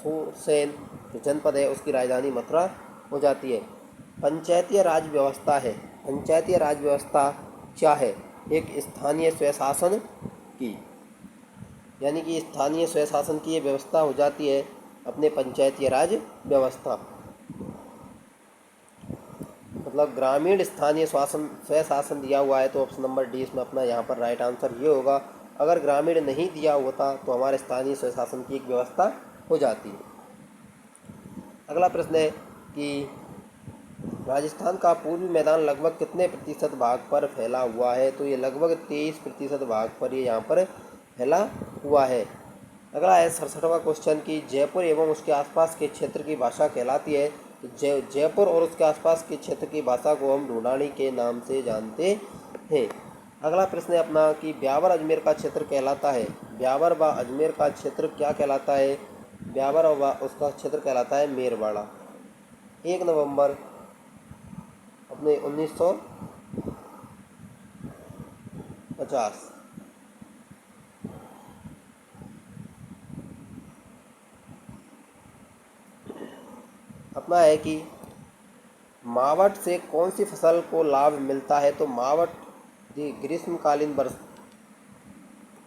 सूरसैन जो जनपद है उसकी राजधानी मथुरा हो जाती है। पंचायतीय राज व्यवस्था है, पंचायतीय राज व्यवस्था क्या है, एक स्थानीय स्वशासन की, यानी कि स्थानीय स्वशासन की ये व्यवस्था हो जाती है अपने पंचायतीय राज व्यवस्था, मतलब ग्रामीण स्थानीय स्वशासन दिया हुआ है, तो ऑप्शन नंबर डी इसमें अपना यहाँ पर राइट आंसर ये होगा। अगर ग्रामीण नहीं दिया होता तो हमारे स्थानीय स्वशासन की एक व्यवस्था हो जाती है। अगला प्रश्न है कि राजस्थान का पूर्वी मैदान लगभग कितने प्रतिशत भाग पर फैला हुआ है, तो ये लगभग 23% भाग पर ये यहाँ पर फैला हुआ है। अगला है 67वां क्वेश्चन कि जयपुर एवं उसके आसपास के क्षेत्र की भाषा कहलाती है, जयपुर और उसके आसपास के क्षेत्र की भाषा को हम ढूंढानी के नाम से जानते हैं। अगला प्रश्न है अपना कि ब्यावर अजमेर का क्षेत्र कहलाता है, ब्यावर व अजमेर का क्षेत्र क्या कहलाता है, ब्यावर व उसका क्षेत्र कहलाता है मेरवाड़ा। 1 नवंबर अपने 1950। अपना है कि मावट से कौन सी फसल को लाभ मिलता है, तो मावट ग्रीष्मकालीन वर्षा,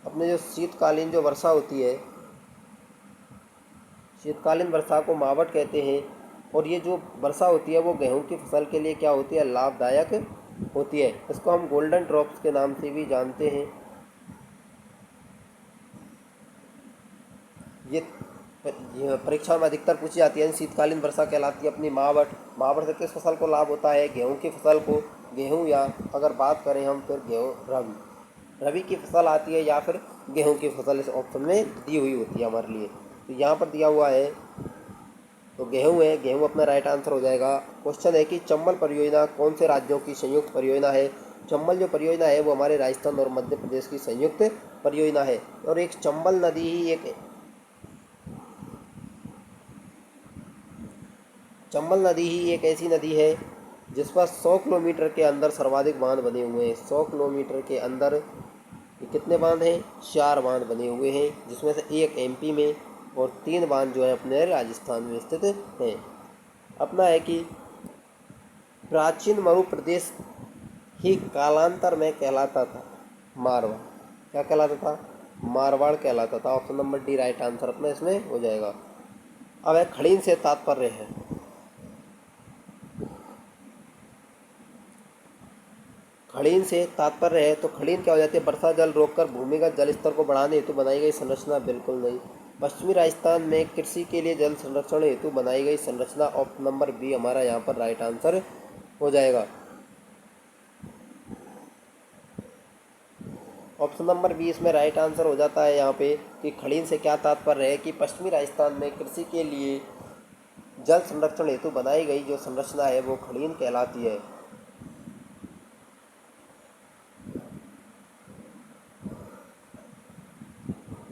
अपने जो शीतकालीन जो वर्षा होती है, शीतकालीन वर्षा को मावट कहते हैं, और ये जो वर्षा होती है वो गेहूं की फसल के लिए क्या होती है, लाभदायक होती है। इसको हम गोल्डन ड्रॉप्स के नाम से भी जानते हैं। ये परीक्षा में अधिकतर पूछी जाती है। शीतकालीन वर्षा कहलाती है अपनी मावट। मावट से किस फसल को लाभ होता है, गेहूं की फसल को, गेहूं, या अगर बात करें हम फिर गेहूं रबी की फसल आती है, या फिर गेहूं की फसल इस ऑप्शन में दी हुई होती है हमारे लिए। तो यहाँ पर दिया हुआ है तो गेहूं है, गेहूं अपना राइट आंसर हो जाएगा। क्वेश्चन है कि चंबल परियोजना कौन से राज्यों की संयुक्त परियोजना है, चंबल जो परियोजना है वो हमारे राजस्थान और मध्य प्रदेश की संयुक्त परियोजना है। और एक चंबल नदी ही एक ऐसी नदी है जिस पर 100 किलोमीटर के अंदर सर्वाधिक बांध बने हुए हैं। 100 किलोमीटर के अंदर कितने बांध हैं, 4 बांध बने हुए हैं, जिसमें से एक एमपी में और 3 बांध जो है अपने राजस्थान में स्थित हैं। अपना है कि प्राचीन मरु प्रदेश ही कालांतर में कहलाता था मारवाड़, क्या कहलाता था, मारवाड़ कहलाता था। Option number D right answer अपना इसमें हो जाएगा। अब है खड़ीन से तात्पर्य है, खड़ीन से तात्पर्य है, तो खड़ीन क्या हो जाती है, वर्षा जल रोककर भूमिगत जल स्तर को बढ़ाने हेतु बनाई गई संरचना, बिल्कुल नहीं। पश्चिमी राजस्थान में कृषि के लिए जल संरक्षण हेतु बनाई गई संरचना, ऑप्शन नंबर बी हमारा यहाँ पर राइट आंसर हो जाएगा। ऑप्शन नंबर बी इसमें राइट आंसर हो जाता है यहाँ पे कि खड़ीन से क्या तात्पर्य है कि पश्चिमी राजस्थान में कृषि के लिए जल संरक्षण हेतु बनाई गई जो संरचना है वो खड़ीन कहलाती है।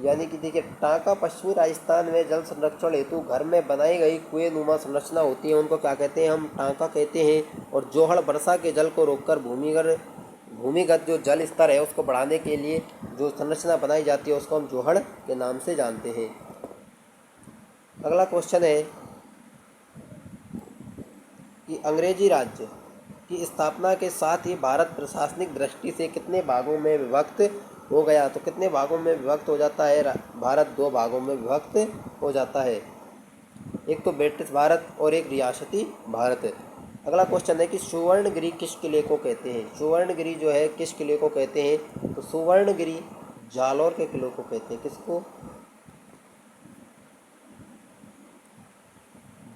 यानी कि देखिए, टांका पश्चिमी राजस्थान में जल संरक्षण हेतु घर में बनाई गई कुएं नुमा संरचना होती है, उनको क्या कहते हैं, हम टांका कहते हैं। और जोहड़ वर्षा के जल को रोककर भूमिगत जो जल स्तर है उसको बढ़ाने के लिए जो संरचना बनाई जाती है उसको हम जोहड़ के नाम से जानते हैं। अगला क्वेश्चन है कि अंग्रेजी राज्य की स्थापना के साथ ही भारत प्रशासनिक दृष्टि से कितने भागों में विभक्त हो गया, तो कितने भागों में विभक्त हो जाता है, भारत 2 भागों में विभक्त हो जाता है, एक तो ब्रिटिश भारत और एक रियासती भारत। अगला क्वेश्चन है कि सुवर्णगिरी किस किले को कहते हैं। सुवर्णगिरी जो है किस किले को कहते हैं, तो सुवर्णगिरी जालौर के किले को कहते हैं। किसको?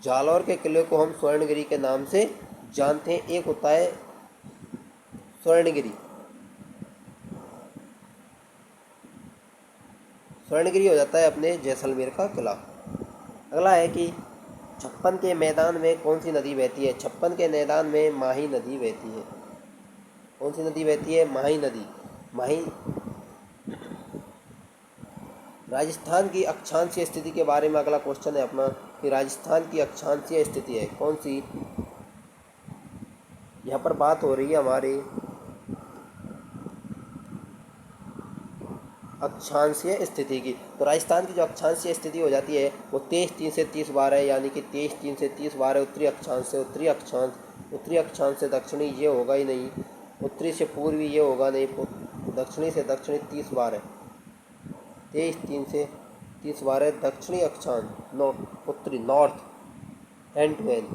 जालौर के किले को हम स्वर्णगिरी के नाम से जानते हैं। एक होता है स्वर्णगिरी, स्वर्णगिरी हो जाता है अपने जैसलमेर का किला। अगला है कि छप्पन के मैदान में कौन सी नदी बहती है। छप्पन के मैदान में माही नदी बहती है। कौन सी नदी बहती है? माही नदी। माही। राजस्थान की अक्षांशीय स्थिति के बारे में अगला क्वेश्चन है अपना कि राजस्थान की अक्षांशीय स्थिति है कौन सी। यहाँ पर बात हो रही है हमारे अक्षांशीय स्थिति की। तो राजस्थान की जो अक्षांशीय स्थिति हो जाती है वो 23/3 से 30/12 है, यानी कि 23/3 से 30/12 उत्तरी अक्षांश से उत्तरी अक्षांश, उत्तरी अक्षांश से दक्षिणी ये होगा ही नहीं, उत्तरी से पूर्वी ये होगा नहीं, दक्षिणी से दक्षिणी 30/12, 23/3 से 30/12 दक्षिणी अक्षांश उत्तरी north and to end.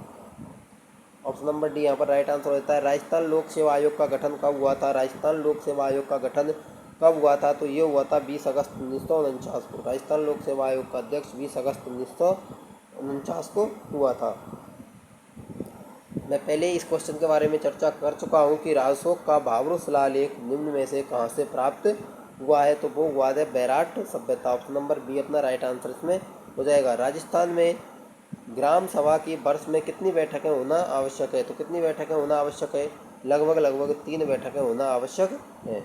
Option number D यहाँ पर राइट आंसर होता है। राजस्थान लोक सेवा आयोग का गठन कब हुआ था। राजस्थान लोक सेवा आयोग का गठन कब हुआ था, तो ये हुआ था 20 अगस्त 1949 को। राजस्थान लोक सेवा आयोग का अध्यक्ष 20 अगस्त 1949 को हुआ था। मैं पहले इस क्वेश्चन के बारे में चर्चा कर चुका हूँ कि राजशोक का भाब्रू शिलालेख निम्न में से कहाँ से प्राप्त हुआ है, तो वो हुआ है बैराट सभ्यता। ऑप्शन नंबर बी अपना राइट आंसर इसमें हो जाएगा। राजस्थान में ग्राम सभा की वर्ष में कितनी बैठकें होना आवश्यक है, तो कितनी बैठकें होना आवश्यक है, लगभग 3 बैठकें होना आवश्यक है।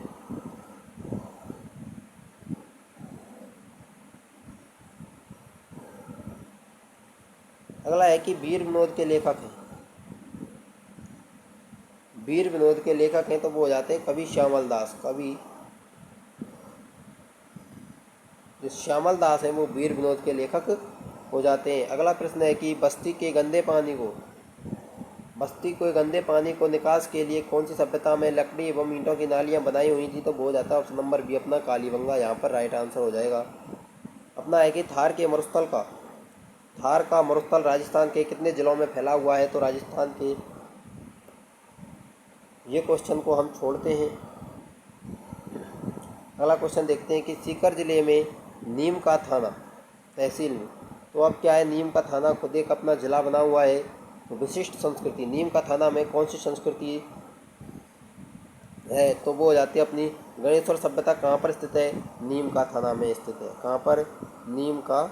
अगला है कि वीर विनोद के लेखक हैं। वीर विनोद के लेखक हैं तो वो हो जाते हैं कवि श्यामल दास। कवि जो श्यामल दास हैं वो वीर विनोद के लेखक हो जाते हैं। अगला प्रश्न है कि बस्ती के गंदे पानी को निकास के लिए कौन सी सभ्यता में लकड़ी एवं ईंटों की नालियां बनाई हुई थी, तो वो हो जाता है ऑप्शन नंबर बी अपना कालीबंगा। यहाँ पर राइट आंसर हो जाएगा। अपना है कि थार का मरुस्थल राजस्थान के कितने जिलों में फैला हुआ है, तो राजस्थान के ये क्वेश्चन को हम छोड़ते हैं। अगला क्वेश्चन देखते हैं कि सीकर जिले में नीम का थाना तहसील में, तो अब क्या है, नीम का थाना खुद एक अपना जिला बना हुआ है। तो विशिष्ट संस्कृति नीम का थाना में कौन सी संस्कृति है, तो वो हो जाती है अपनी गणेश्वर सभ्यता। कहाँ पर स्थित है, नीम का थाना में स्थित है। कहाँ पर, नीम का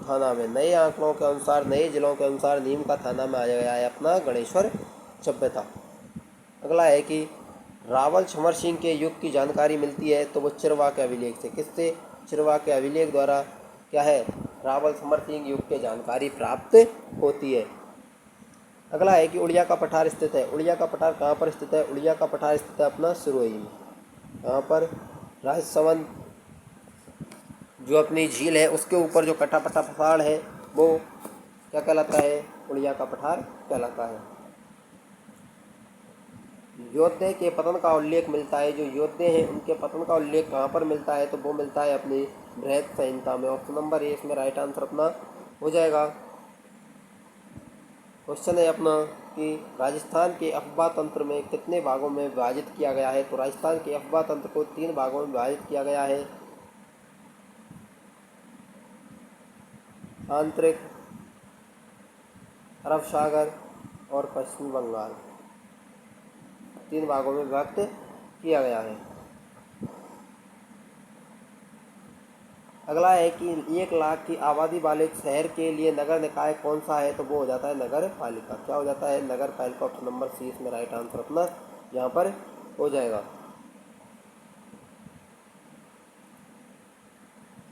थाना में। नए आंकड़ों के अनुसार, नए जिलों के अनुसार नीम का थाना में आ गया है अपना गणेश्वर सभ्यता। अगला है कि रावल छमर सिंह के युग की जानकारी मिलती है, तो वो चिरवा के अभिलेख से। किससे, चिरवा के अभिलेख द्वारा क्या है, रावल छमर सिंह युग की जानकारी प्राप्त होती है। अगला है कि उड़िया का पठार स्थित है। उड़िया का पठार कहाँ पर स्थित है, उड़िया का पठार स्थित है अपना सिरोही में। कहाँ पर, राजसमंद जो अपनी झील है उसके ऊपर जो कटापटा पठार है वो क्या कहलाता है, उड़िया का पठार कहलाता है। योद्धे के पतन का उल्लेख मिलता है, जो योद्धे हैं उनके पतन का उल्लेख कहाँ पर मिलता है, तो वो मिलता है अपनी बृहद संहिता में। ऑप्शन नंबर ए इसमें राइट आंसर अपना हो जाएगा। क्वेश्चन है अपना कि राजस्थान के अफवाह तंत्र में कितने भागों में विभाजित किया गया है, तो राजस्थान के अफवाह तंत्र को 3 भागों में विभाजित किया गया है। आंतरिक, अरब सागर और पश्चिमी बंगाल, 3 भागों में विभक्त किया गया है। अगला है कि 1 लाख की आबादी वाले शहर के लिए नगर निकाय कौन सा है, तो वो हो जाता है नगर पालिका। क्या हो जाता है, नगर पालिका। ऑप्शन नंबर सी इसमें राइट आंसर अपना यहाँ पर हो जाएगा।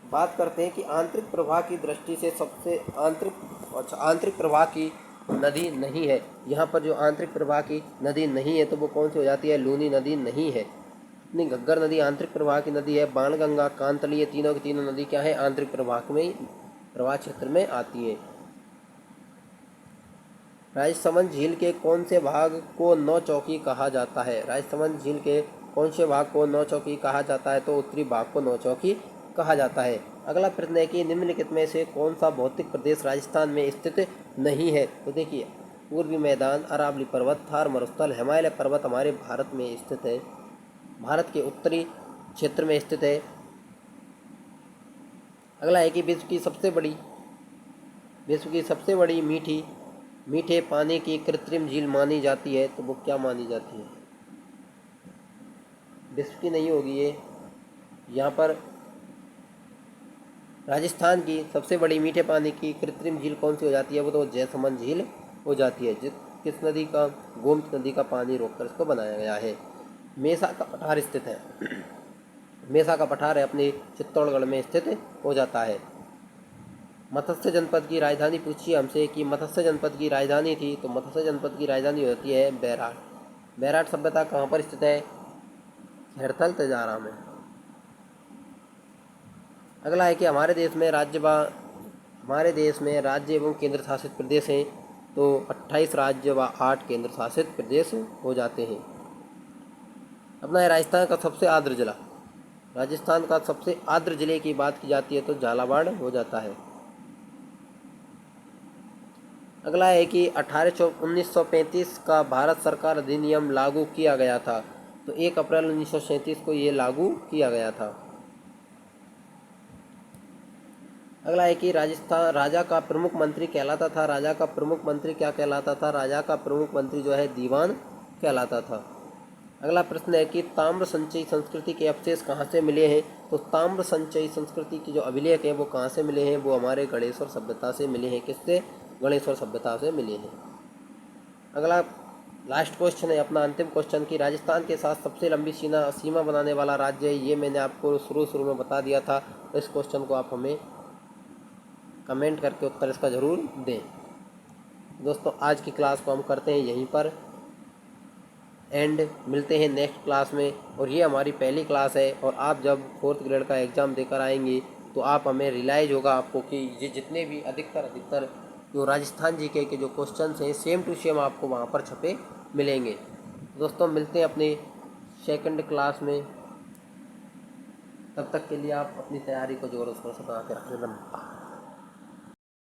बात करते हैं कि आंतरिक प्रवाह की दृष्टि से सबसे आंतरिक प्रवाह की नदी नहीं है। यहाँ पर जो आंतरिक प्रवाह की नदी नहीं है तो वो कौन सी हो जाती है, लूनी नदी नहीं है। अपनी घग्गर नदी आंतरिक प्रवाह की नदी है। बाणगंगा, कांतली, ये तीनों की तीनों नदी क्या है, आंतरिक प्रवाह क्षेत्र में आती है। राजसमंद झील के कौन से भाग को नौ चौकी कहा जाता है। राजसमंद झील के कौन से भाग को नौ चौकी कहा जाता है, तो उत्तरी भाग को नौ चौकी कहा जाता है। अगला प्रश्न है कि निम्नलिखित में से कौन सा भौतिक प्रदेश राजस्थान में स्थित नहीं है, तो देखिए पूर्वी मैदान, अरावली पर्वत, थार मरुस्थल। हिमालय पर्वत हमारे भारत में स्थित है, भारत के उत्तरी क्षेत्र में स्थित है। अगला है कि विश्व की सबसे बड़ी मीठे पानी की कृत्रिम झील मानी जाती है, तो वो क्या मानी जाती है? विश्व की नहीं होगी ये। यहाँ पर राजस्थान की सबसे बड़ी मीठे पानी की कृत्रिम झील कौन सी हो जाती है? वो तो जैसमंद झील हो जाती है, किस नदी का? गोमती नदी का पानी रोककर इसको बनाया गया है। मेसा का पठार स्थित है मेसा का पठार है अपने चित्तौड़गढ़ में स्थित हो जाता है। मत्स्य जनपद की राजधानी पूछिए हमसे कि मत्स्य जनपद की राजधानी थी, तो मत्स्य जनपद की राजधानी होती है बैराट। बैराट सभ्यता कहाँ पर स्थित है? खैरथल तेजारा में। अगला है कि हमारे देश में राज्य एवं केंद्र शासित प्रदेश हैं, तो 28 राज्य व 8 केंद्र शासित प्रदेश हो जाते हैं। अपना है राजस्थान का सबसे आर्द्र जिले की बात की जाती है तो झालावाड़ हो जाता है। अगला है कि 1935 का भारत सरकार अधिनियम लागू किया गया था, तो 1 अप्रैल 1937 को ये लागू किया गया था। अगला है कि राजस्थान राजा का प्रमुख मंत्री कहलाता था। राजा का प्रमुख मंत्री क्या कहलाता था? राजा का प्रमुख मंत्री जो है दीवान कहलाता था। अगला प्रश्न है कि ताम्र संचयी संस्कृति के अवशेष कहाँ से मिले हैं? तो ताम्र संचयी संस्कृति की जो अभिलेख हैं वो कहाँ से मिले हैं? वो हमारे गणेश्वर सभ्यता से मिले हैं। किससे? गणेश्वर सभ्यता से मिले हैं। अगला लास्ट क्वेश्चन है अपना अंतिम क्वेश्चन कि राजस्थान के साथ सबसे लंबी सीमा बनाने वाला राज्य है। ये मैंने आपको शुरू में बता दिया था। इस क्वेश्चन को आप हमें कमेंट करके उत्तर इसका ज़रूर दें। दोस्तों आज की क्लास को हम करते हैं यहीं पर एंड। मिलते हैं नेक्स्ट क्लास में। और ये हमारी पहली क्लास है, और आप जब 4th ग्रेड का एग्ज़ाम देकर आएंगे तो आप हमें रियलाइज़ होगा आपको कि ये जितने भी अधिकतर जो राजस्थान जीके के जो क्वेश्चंस हैं सेम टू सेम आपको वहाँ पर छपे मिलेंगे। दोस्तों मिलते हैं अपने 2nd क्लास में। तब तक के लिए आप अपनी तैयारी को जोरों शोरों से बना के रखें।